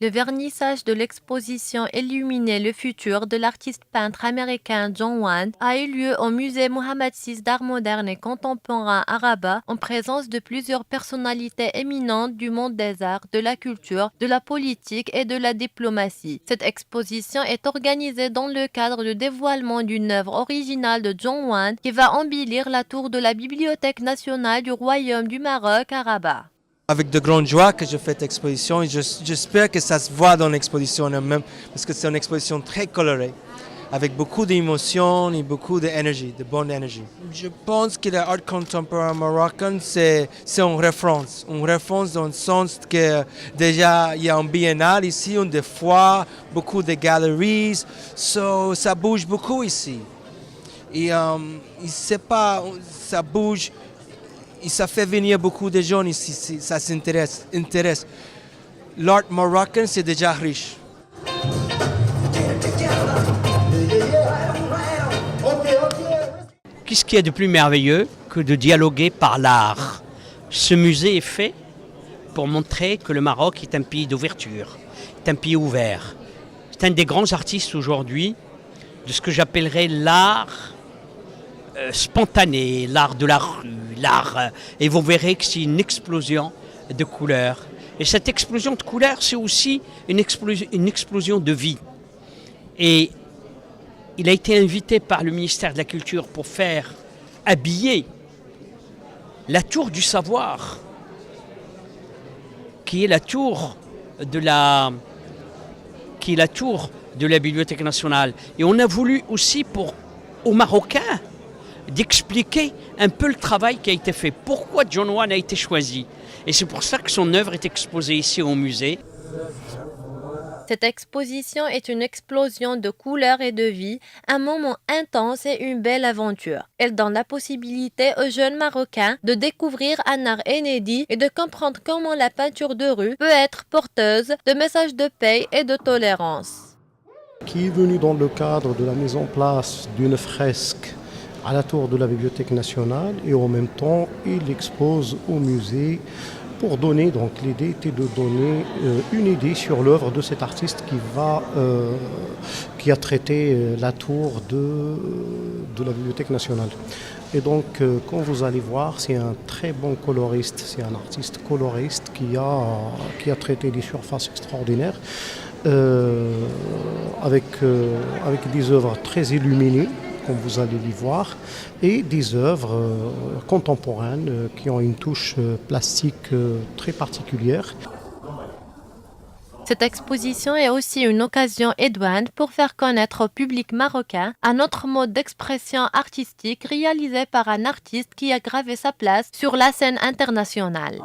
Le vernissage de l'exposition Illuminer le futur de l'artiste peintre américain John Wand a eu lieu au musée Mohammed VI d'art moderne et contemporain à Rabat en présence de plusieurs personnalités éminentes du monde des arts, de la culture, de la politique et de la diplomatie. Cette exposition est organisée dans le cadre du dévoilement d'une œuvre originale de John Wand qui va embellir la tour de la Bibliothèque nationale du Royaume du Maroc à Rabat. Avec de grande joie que je fais cette exposition et j'espère que ça se voit dans l'exposition elle-même parce que c'est une exposition très colorée avec beaucoup d'émotions et beaucoup d'énergie, de bonne énergie. Je pense que l'art contemporain marocain c'est une référence dans le sens que déjà il y a un biennale ici, on des fois beaucoup de galeries, ça bouge beaucoup ici et ça bouge. Et ça fait venir beaucoup de gens ici, ça s'intéresse. L'art marocain, c'est déjà riche. Qu'est-ce qu'il y a de plus merveilleux que de dialoguer par l'art? Ce musée est fait pour montrer que le Maroc est un pays d'ouverture, est un pays ouvert. C'est un des grands artistes aujourd'hui de ce que j'appellerais l'art spontané, l'art de la rue, et vous verrez que c'est une explosion de couleurs. Et cette explosion de couleurs, c'est aussi une explosion de vie. Et il a été invité par le ministère de la Culture pour faire habiller la tour du savoir, qui est la tour de la Bibliothèque nationale. Et on a voulu aussi aux Marocains d'expliquer un peu le travail qui a été fait. Pourquoi John Wand a été choisi. Et c'est pour ça que son œuvre est exposée ici au musée. Cette exposition est une explosion de couleurs et de vie, un moment intense et une belle aventure. Elle donne la possibilité aux jeunes Marocains de découvrir un art inédit et de comprendre comment la peinture de rue peut être porteuse de messages de paix et de tolérance. Qui est venu dans le cadre de la mise en place d'une fresque à la tour de la Bibliothèque nationale et en même temps il expose au musée pour donner, donc l'idée était de donner une idée sur l'œuvre de cet artiste qui a traité la tour de la Bibliothèque nationale. Et donc quand vous allez voir, c'est un très bon coloriste, c'est un artiste coloriste qui a traité des surfaces extraordinaires avec des œuvres très illuminées, comme vous allez les voir, et des œuvres contemporaines qui ont une touche plastique très particulière. Cette exposition est aussi une occasion idoine pour faire connaître au public marocain un autre mode d'expression artistique réalisé par un artiste qui a gravé sa place sur la scène internationale.